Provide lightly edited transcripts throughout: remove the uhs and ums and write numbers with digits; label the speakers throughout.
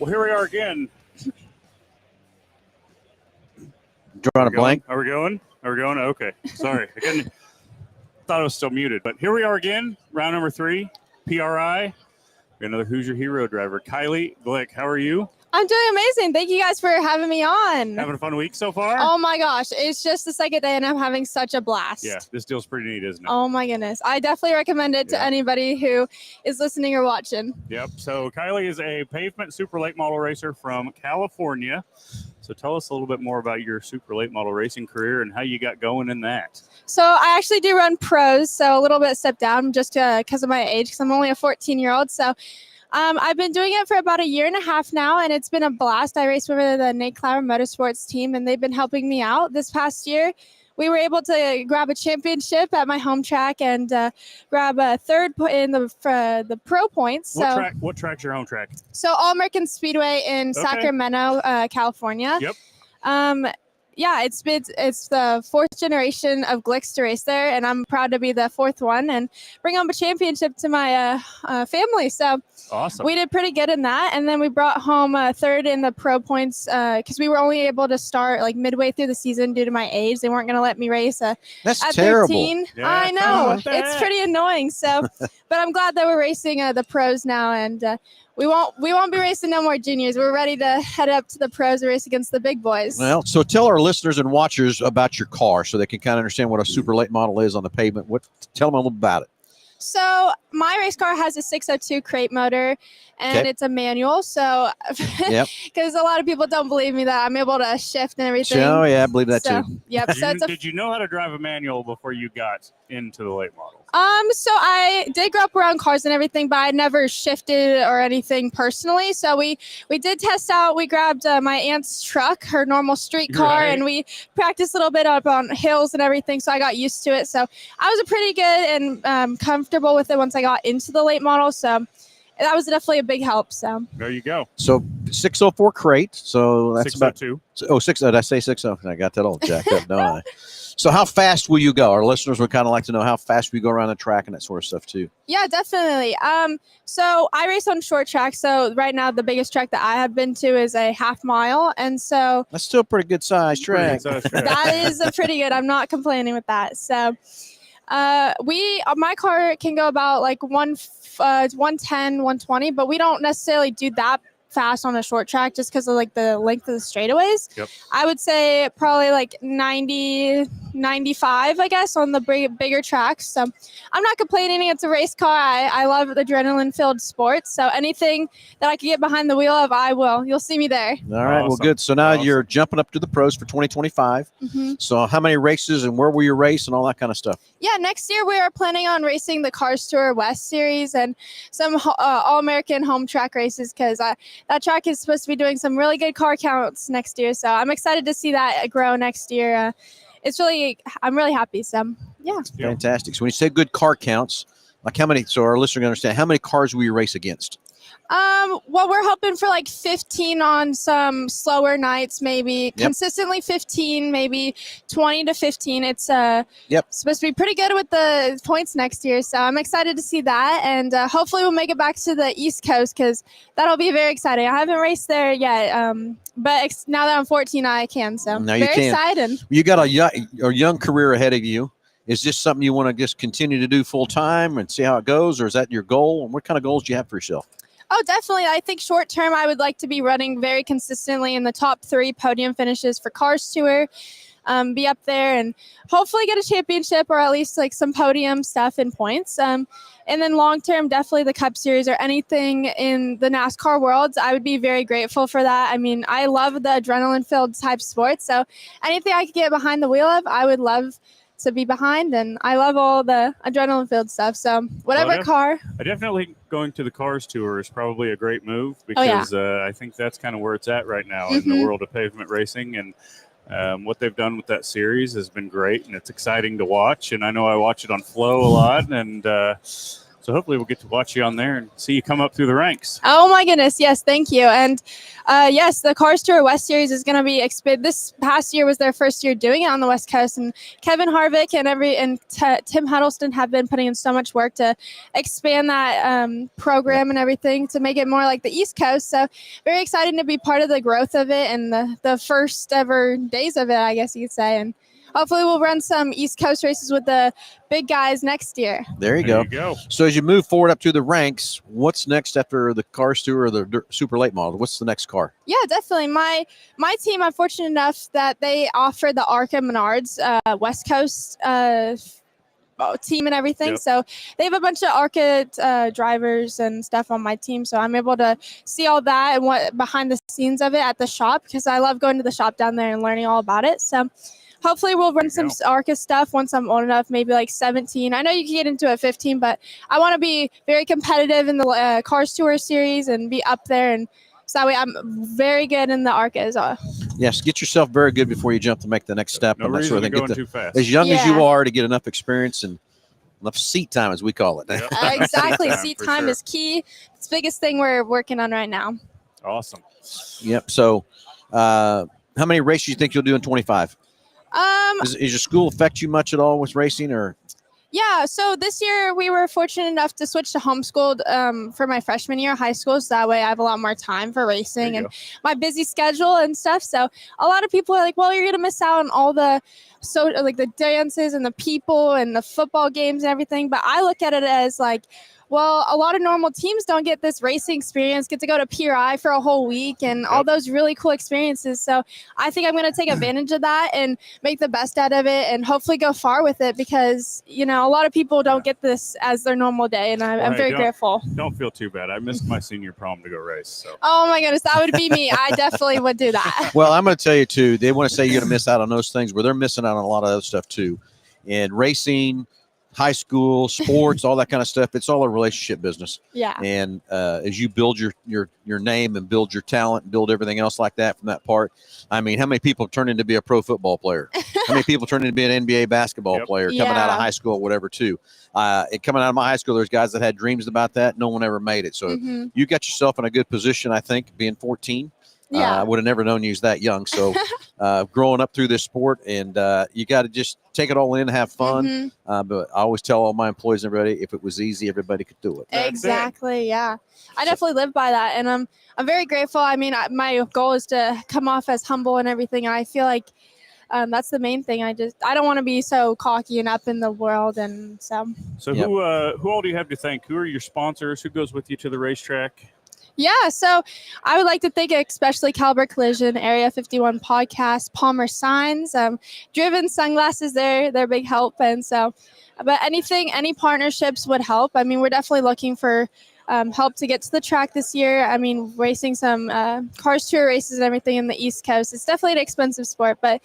Speaker 1: Well, here we are again.
Speaker 2: Drawing a blank.
Speaker 1: Are we going? Okay. Sorry. Again, thought I was still muted. But here we are again. Round number 3, PRI. Another Hoosier Hero driver. Kylie Glick, how are you?
Speaker 3: I'm doing amazing. Thank you guys for having me on.
Speaker 1: Having a fun week so far?
Speaker 3: Oh my gosh. It's just the second day and I'm having such a blast.
Speaker 1: Yeah, this deal's pretty neat, isn't it?
Speaker 3: Oh my goodness. I definitely recommend it to anybody who is listening or watching.
Speaker 1: Yep. So Kylie is a pavement super late model racer from California. So tell us a little bit more about your super late model racing career and how you got going in that.
Speaker 3: So I actually do run pros, so a little bit step down just because of my age, because I'm only a 14-year-old. So I've been doing it for about a year and a half now, and it's been a blast. I race with the Nate Clower Motorsports team, and they've been helping me out. This past year, we were able to grab a championship at my home track and grab a third in the pro points. So,
Speaker 1: what track's your home track?
Speaker 3: So All American Speedway in Sacramento, California.
Speaker 1: Yep.
Speaker 3: Yeah, it's the 4th generation of Glicks to race there, and I'm proud to be the 4th one and bring home a championship to my family. So
Speaker 1: awesome.
Speaker 3: We did pretty good in that, and then we brought home 3rd in the pro points because we were only able to start like midway through the season due to my age. They weren't going to let me race
Speaker 2: That's
Speaker 3: at
Speaker 2: terrible.
Speaker 3: 13.
Speaker 1: Yeah,
Speaker 3: I know. It's pretty annoying. So, but I'm glad that we're racing the pros now, and we won't be racing no more juniors. We're ready to head up to the pros and race against the big boys.
Speaker 2: Well, so tell our listeners and watchers about your car so they can kind of understand what a super late model is on the pavement. Tell them a little about it.
Speaker 3: So my race car has a 602 crate motor, and it's a manual. So because a lot of people don't believe me that I'm able to shift and everything.
Speaker 2: Oh, yeah, I believe that too.
Speaker 3: Yep.
Speaker 1: Did you know how to drive a manual before you got into the late model?
Speaker 3: So I did grow up around cars and everything, but I never shifted or anything personally. So we did test out. We grabbed my aunt's truck, her normal street car, and we practiced a little bit up on hills and everything. So I got used to it. So I was pretty good and comfortable with it once I got into the late model. So that was definitely a big help. So
Speaker 1: there you go.
Speaker 2: So 604 crate. So that's
Speaker 1: 602.
Speaker 2: Did I say 60? I got that all jacked up, don't I? So how fast will you go? Our listeners would kind of like to know how fast we go around the track and that sort of stuff too.
Speaker 3: Yeah, definitely. So I race on short track. So right now the biggest track that I have been to is a half mile. And so
Speaker 2: that's still a pretty good size track.
Speaker 3: That is a pretty good. I'm not complaining with that. So my car can go about like 110, 120, but we don't necessarily do that fast on a short track just because of like the length of the straightaways.
Speaker 1: Yep.
Speaker 3: I would say probably like 90, 95, I guess, on the bigger tracks. So I'm not complaining. It's a race car. I love adrenaline-filled sports. So anything that I can get behind the wheel of, I will. You'll see me there.
Speaker 2: All right. Awesome. Well, good. So now you're jumping up to the pros for 2025.
Speaker 3: Mm-hmm.
Speaker 2: So how many races and where will you race and all that kind of stuff?
Speaker 3: Yeah, next year we are planning on racing the Cars Tour West Series and some All-American home track races because that track is supposed to be doing some really good car counts next year. So I'm excited to see that grow next year. I'm really happy. So, yeah.
Speaker 2: Fantastic. So when you say good car counts, like how many, so our listener can understand, how many cars will you race against?
Speaker 3: Well, we're hoping for like 15 on some slower nights, maybe consistently 15, maybe 20 to 15. It's supposed to be pretty good with the points next year. So I'm excited to see that. And hopefully we'll make it back to the East Coast because that'll be very exciting. I haven't raced there yet. But now that I'm 14, I can. So
Speaker 2: now you
Speaker 3: very excited.
Speaker 2: You got a young career ahead of you. Is this something you want to just continue to do full time and see how it goes? Or is that your goal? And what kind of goals do you have for yourself?
Speaker 3: Oh, definitely. I think short term, I would like to be running very consistently in the top 3 podium finishes for Cars Tour, be up there and hopefully get a championship or at least like some podium stuff in points. And then long term, definitely the Cup Series or anything in the NASCAR world. I would be very grateful for that. I mean, I love the adrenaline-filled type sports. So anything I could get behind the wheel of, I would love to be behind, and I love all the adrenaline filled stuff. So whatever car.
Speaker 1: I definitely going to the Cars Tour is probably a great move because I think that's kind of where it's at right now in the world of pavement racing. And what they've done with that series has been great, and it's exciting to watch. And I know I watch it on Flow a lot, and So hopefully we'll get to watch you on there and see you come up through the ranks.
Speaker 3: Oh my goodness, yes, thank you. And yes, the Cars Tour West Series is going to be this past year was their first year doing it on the West Coast, and Kevin Harvick and Tim Huddleston have been putting in so much work to expand that program and everything to make it more like the East Coast. So very excited to be part of the growth of it and the first ever days of it, I guess you could say. And hopefully we'll run some East Coast races with the big guys next year.
Speaker 2: There you go. So as you move forward up through the ranks, what's next after the Cars Tour or the Super Late Model? What's the next car?
Speaker 3: Yeah, definitely. My team, I'm fortunate enough that they offer the ARCA Menards West Coast team and everything.
Speaker 1: Yep.
Speaker 3: So they have a bunch of ARCA drivers and stuff on my team. So I'm able to see all that and what behind the scenes of it at the shop, because I love going to the shop down there and learning all about it. So hopefully we'll run some ARCA stuff once I'm old enough, maybe like 17. I know you can get into it at 15, but I want to be very competitive in the Cars Tour Series and be up there. And so that way I'm very good in the ARCA as well.
Speaker 2: Yes, get yourself very good before you jump to make the next step.
Speaker 1: No
Speaker 2: and that
Speaker 1: reason
Speaker 2: sort of
Speaker 1: to
Speaker 2: thing.
Speaker 1: going too fast.
Speaker 2: As young as
Speaker 3: Yeah.
Speaker 2: you are, to get enough experience and enough seat time, as we call it.
Speaker 1: Yep.
Speaker 3: Exactly.
Speaker 1: Yeah,
Speaker 3: Seat
Speaker 1: for
Speaker 3: time
Speaker 1: sure.
Speaker 3: is key. It's the biggest thing we're working on right now.
Speaker 1: Awesome.
Speaker 2: Yep. So how many races do you think you'll do in 25? Does your school affect you much at all with racing, or?
Speaker 3: Yeah, so this year we were fortunate enough to switch to homeschooled for my freshman year of high school, so that way I have a lot more time for racing and my busy schedule and stuff. So a lot of people are like, well, you're going to miss out on all the the dances and the people and the football games and everything. But I look at it as like, well, a lot of normal teams don't get this racing experience, get to go to PRI for a whole week and all those really cool experiences. So I think I'm going to take advantage of that and make the best out of it and hopefully go far with it, because, you know, a lot of people don't get this as their normal day. And I'm very grateful.
Speaker 1: Don't feel too bad. I missed my senior prom to go race. So.
Speaker 3: Oh my goodness, that would be me. I definitely would do that.
Speaker 2: Well, I'm going to tell you too, they want to say you're going to miss out on those things, where they're missing out on a lot of other stuff too. And racing, high school, sports, all that kind of stuff, it's all a relationship business.
Speaker 3: Yeah.
Speaker 2: And as you build your name and build your talent and build everything else like that from that part, I mean, how many people turn into be a pro football player? How many people turn into be an NBA basketball player coming out of high school, whatever too? Coming out of my high school, there's guys that had dreams about that. No one ever made it. So you got yourself in a good position, I think, being 14.
Speaker 3: Yeah.
Speaker 2: I would have never known you was that young. So growing up through this sport, and you got to just take it all in, have fun. But I always tell all my employees and everybody, if it was easy, everybody could do it.
Speaker 3: Exactly. Yeah. I definitely live by that. And I'm very grateful. I mean, my goal is to come off as humble and everything. And I feel like that's the main thing. I don't want to be so cocky and up in the world. And so
Speaker 1: who all do you have to thank? Who are your sponsors? Who goes with you to the racetrack?
Speaker 3: Yeah, so I would like to thank especially Caliber Collision, Area 51 Podcast, Palmer Signs, Driven Sunglasses. They're big help, and so, but any partnerships would help. I mean, we're definitely looking for help to get to the track this year. I mean, racing some Cars Tour races and everything in the East Coast. It's definitely an expensive sport, but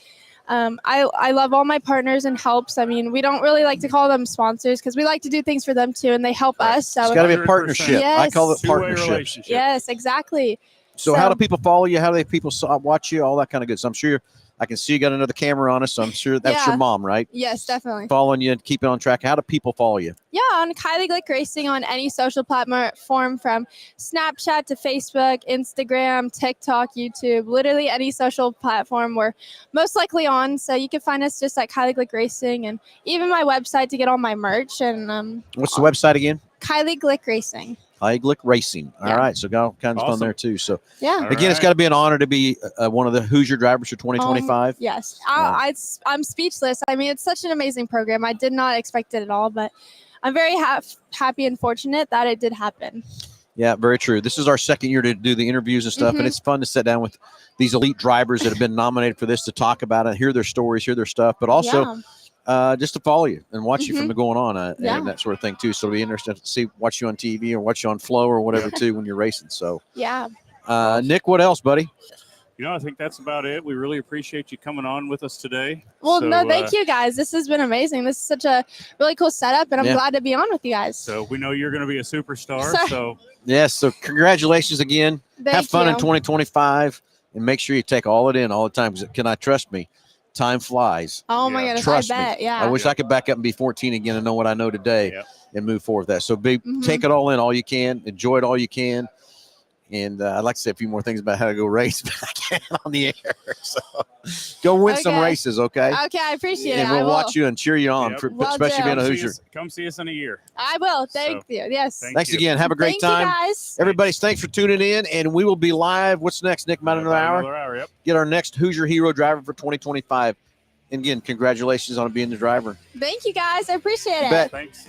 Speaker 3: I love all my partners and helps. I mean, we don't really like to call them sponsors because we like to do things for them too, and they help us. So
Speaker 2: it's got to be a partnership.
Speaker 3: Yes.
Speaker 2: I call it
Speaker 1: Two-way
Speaker 2: partnerships.
Speaker 3: Yes, exactly.
Speaker 2: So how do people follow you? How do people watch you? All that kind of good. So I'm sure I can see you got another camera on us. So I'm sure that's your mom, right?
Speaker 3: Yes, definitely.
Speaker 2: Following you and keeping on track. How do people follow you?
Speaker 3: Yeah, on Kylie Glick Racing on any social platform, from Snapchat to Facebook, Instagram, TikTok, YouTube, literally any social platform we're most likely on. So you can find us just at Kylie Glick Racing, and even my website to get all my merch. And
Speaker 2: what's the website again?
Speaker 3: Kylie Glick Racing.
Speaker 2: Kylie Glick Racing. All right, so got all kinds of fun there too. So
Speaker 3: yeah,
Speaker 2: again, it's got to be an honor to be one of the Hoosier drivers for 2025.
Speaker 3: Yes, I'm speechless. I mean, it's such an amazing program. I did not expect it at all, but I'm very happy and fortunate that it did happen.
Speaker 2: Yeah, very true. This is our second year to do the interviews and stuff, and it's fun to sit down with these elite drivers that have been nominated for this to talk about it, hear their stories, hear their stuff, but also just to follow you and watch you from the going on and that sort of thing too. So it'll be interesting to watch you on TV or watch you on Flow or whatever too when you're racing. So Nick, what else, buddy?
Speaker 1: You know, I think that's about it. We really appreciate you coming on with us today.
Speaker 3: Well, no, thank you guys. This has been amazing. This is such a really cool setup, and I'm glad to be on with you guys.
Speaker 1: So we know you're going to be a superstar. So
Speaker 2: yes, so congratulations again.
Speaker 3: Thank
Speaker 2: Have fun
Speaker 3: you.
Speaker 2: in 2025, and make sure you take all it in all the time. Because can I trust me? time flies.
Speaker 3: Oh my
Speaker 1: Yeah.
Speaker 3: goodness,
Speaker 2: Trust
Speaker 3: I bet.
Speaker 2: me.
Speaker 3: Yeah.
Speaker 2: I wish I could back up and be 14 again and know what I know today
Speaker 1: Yep.
Speaker 2: and move forward with that. So take it all in all you can, enjoy it all you can. And I'd like to say a few more things about how to go race, but I can't on the air. So go win some
Speaker 3: Okay.
Speaker 2: races, okay?
Speaker 3: Okay, I appreciate it.
Speaker 2: And
Speaker 3: I
Speaker 2: we'll
Speaker 3: will.
Speaker 2: watch you and cheer you on,
Speaker 1: Yep.
Speaker 3: Will
Speaker 2: especially
Speaker 3: do.
Speaker 2: being a Hoosier.
Speaker 1: Come see us in a year.
Speaker 3: I will. Thank you. Yes.
Speaker 2: Thanks
Speaker 1: you.
Speaker 2: again. Have a great
Speaker 3: Thank
Speaker 2: time.
Speaker 3: you guys.
Speaker 2: Everybody, thanks for tuning in, and we will be live. What's next, Nick? About another hour?
Speaker 1: Another hour, yep.
Speaker 2: Get our next Hoosier Hero driver for 2025. And again, congratulations on being the driver.
Speaker 3: Thank you guys. I appreciate
Speaker 2: You
Speaker 3: it.
Speaker 2: bet.
Speaker 1: Thanks.